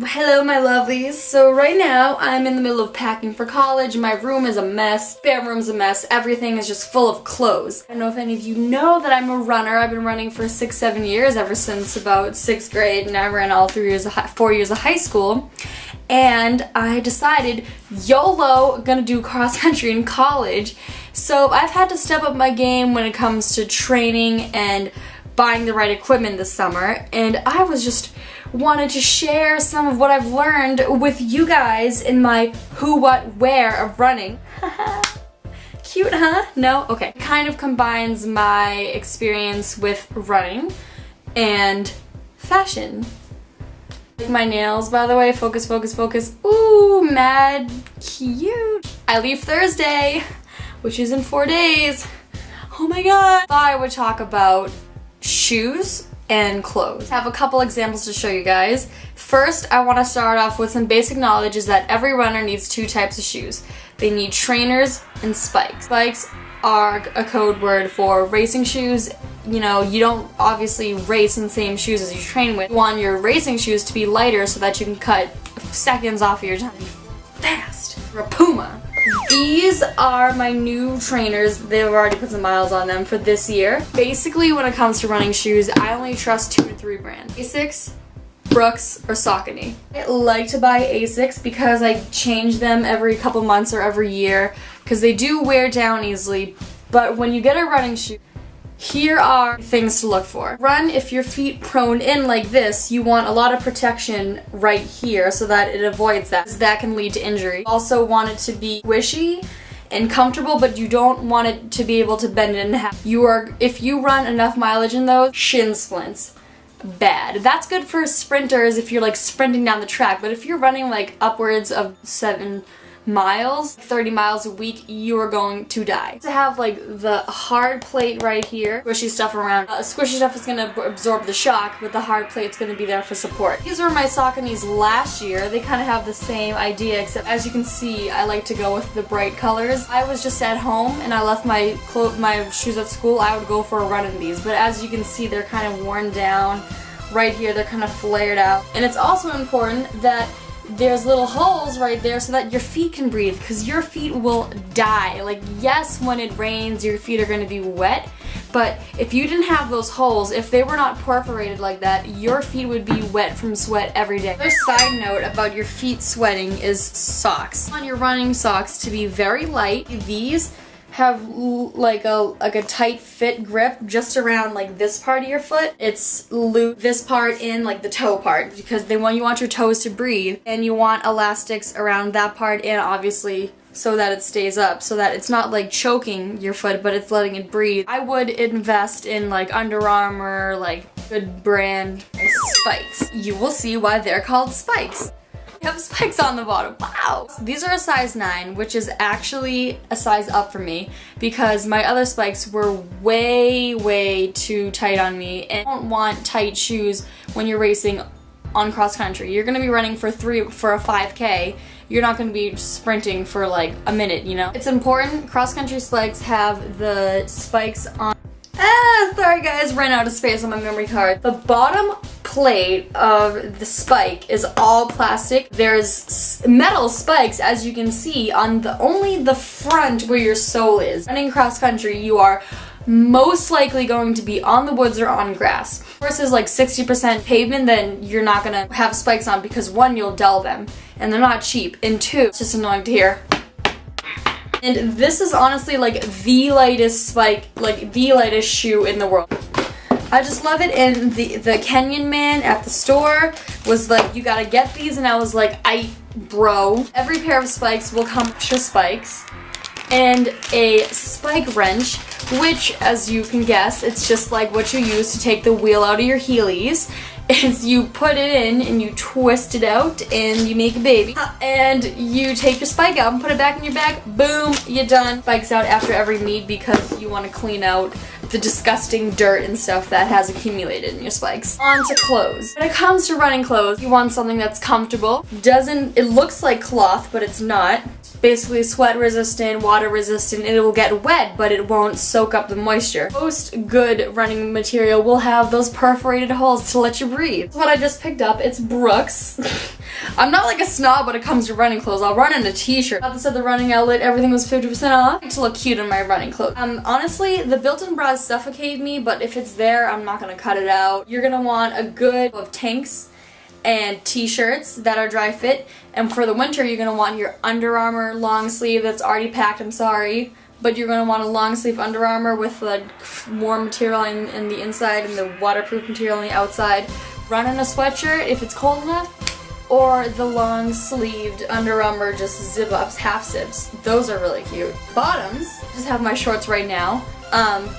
Hello my lovelies. So right now I'm in the middle of packing for college. My room is a mess, bedroom's a mess, everything is just full of clothes. I don't know if any of you know that I'm a runner. I've been running for 6-7 years, ever since about 6th grade, and I ran all 4 years of high school. And I decided, YOLO, gonna do cross country in college. So I've had to step up my game when it comes to training and buying the right equipment this summer, and I was just wanted to share some of what I've learned with you guys in my who, what, where of running. Cute, huh? No? Okay. It kind of combines my experience with running and fashion. Like my nails, by the way. Focus, focus, focus. Ooh, mad cute. I leave Thursday, which is in 4 days. Oh my god. Thought I would talk about shoes and clothes. I have a couple examples to show you guys. First, I want to start off with some basic knowledge is that every runner needs two types of shoes. They need trainers and spikes. Spikes are a code word for racing shoes. You know, you don't obviously race in the same shoes as you train with. You want your racing shoes to be lighter so that you can cut seconds off of your time fast. You're a Puma. These are my new trainers. They've already put some miles on them for this year. Basically, when it comes to running shoes, I only trust 2 to 3 brands. Asics, Brooks, or Saucony. I like to buy Asics because I change them every couple months or every year because they do wear down easily. But when you get a running shoe, here are things to look for. Run if your feet prone in like this, you want a lot of protection right here so that it avoids that. That can lead to injury. Also want it to be squishy and comfortable, but you don't want it to be able to bend it in half. If you run enough mileage in those, shin splints. Bad. That's good for sprinters if you're like sprinting down the track, but if you're running like upwards of 7 miles, 30 miles a week, you are going to die. To have like the hard plate right here, squishy stuff around. Squishy stuff is going to absorb the shock, but the hard plate's going to be there for support. These were my Sauconys last year. They kind of have the same idea, except as you can see, I like to go with the bright colors. I was just at home and I left my shoes at school. I would go for a run in these, but as you can see, they're kind of worn down. Right here, they're kind of flared out. And it's also important that there's little holes right there so that your feet can breathe, because your feet will die. Like, yes, when it rains, your feet are going to be wet, but if you didn't have those holes, if they were not perforated like that, your feet would be wet from sweat every day. Another side note about your feet sweating is socks. On your running socks to be very light. These have like a tight fit grip just around like this part of your foot. It's loop this part in like the toe part, because you want your toes to breathe, and you want elastics around that part in, obviously, so that it stays up, so that it's not like choking your foot, but it's letting it breathe. I would invest in like Under Armour, like good brand spikes. You will see why they're called spikes. They have spikes on the bottom. Wow! These are a size 9, which is actually a size up for me because my other spikes were way too tight on me, and I don't want tight shoes when you're racing on cross country. You're gonna be running for a 5K. You're not gonna be sprinting for like a minute, you know? It's important. Cross country spikes have the spikes on. Sorry guys, ran out of space on my memory card. The bottom plate of the spike is all plastic. There's metal spikes, as you can see, on only the front where your sole is. Running cross country, you are most likely going to be on the woods or on grass. Of course, there's like 60% pavement, then you're not gonna have spikes on because 1, you'll dull them, and they're not cheap, and 2, it's just annoying to hear. And this is honestly like the lightest spike, like the lightest shoe in the world. I just love it, and the Kenyan man at the store was like, you gotta get these, and I was like, bro. Every pair of spikes will come with extra spikes and a spike wrench, which, as you can guess, it's just like what you use to take the wheel out of your Heelys. Is you put it in and you twist it out and you make a baby, and you take your spike out and put it back in your bag. Boom, you're done. Spikes out after every meet because you want to clean out the disgusting dirt and stuff that has accumulated in your spikes. On to clothes. When it comes to running clothes, you want something that's comfortable. It looks like cloth, but it's not. basically sweat resistant, water resistant, and it will get wet, but it won't soak up the moisture. Most good running material will have those perforated holes to let you breathe. That's what I just picked up. It's Brooks. I'm not like a snob when it comes to running clothes. I'll run in a t-shirt. At the running outlet, everything was 50% off. I like to look cute in my running clothes. Honestly, the built-in bras suffocate me, but if it's there, I'm not gonna cut it out. You're gonna want a good of tanks and t-shirts that are dry fit, and for the winter you're going to want your Under Armour long sleeve that's already packed, I'm sorry, but you're going to want a long sleeve Under Armour with the warm material in the inside and the waterproof material on the outside. Run in a sweatshirt if it's cold enough, or the long sleeved Under Armour just zip ups, half zips. Those are really cute. Bottoms, just have my shorts right now,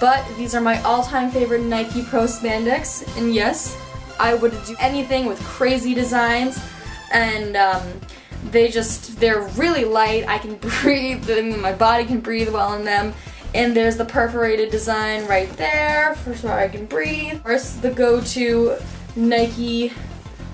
but these are my all-time favorite Nike Pro Spandex, and yes, I would do anything with crazy designs, and they're really light. I can breathe, my body can breathe well in them, and there's the perforated design right there for sure I can breathe. Of course, the go-to Nike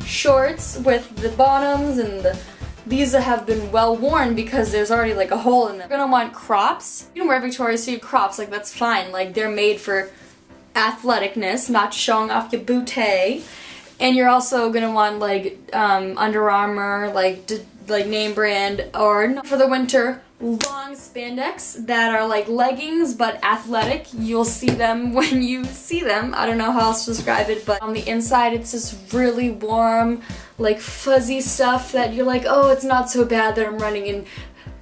shorts with the bottoms, and these have been well worn because there's already like a hole in them. You're gonna want crops. You can wear Victoria's Secret crops, like that's fine, like they're made for athleticness, not showing off your booty. And you're also gonna want like Under Armour, like name brand, or for the winter, long spandex that are like leggings but athletic. You'll see them when you see them. I don't know how else to describe it, but on the inside it's this really warm, like fuzzy stuff that you're like, oh, it's not so bad that I'm running in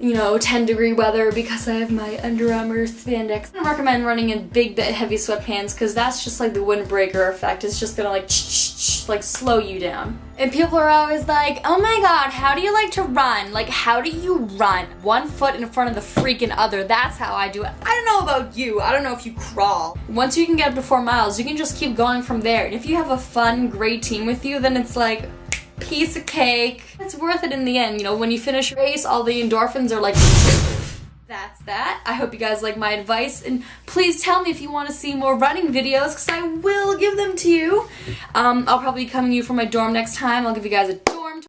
10-degree weather because I have my Under Armour spandex. I recommend running in big, heavy sweatpants because that's just like the windbreaker effect. It's just gonna like slow you down. And people are always like, oh my god, how do you like to run? Like, how do you run? One foot in front of the freaking other. That's how I do it. I don't know about you. I don't know if you crawl. Once you can get up to 4 miles, you can just keep going from there. And if you have a fun, great team with you, then it's like piece of cake. It's worth it in the end. When you finish your race, all the endorphins are like, that's that. I hope you guys like my advice, and please tell me if you want to see more running videos because I will give them to you. I'll probably be coming to you from my dorm next time. I'll give you guys a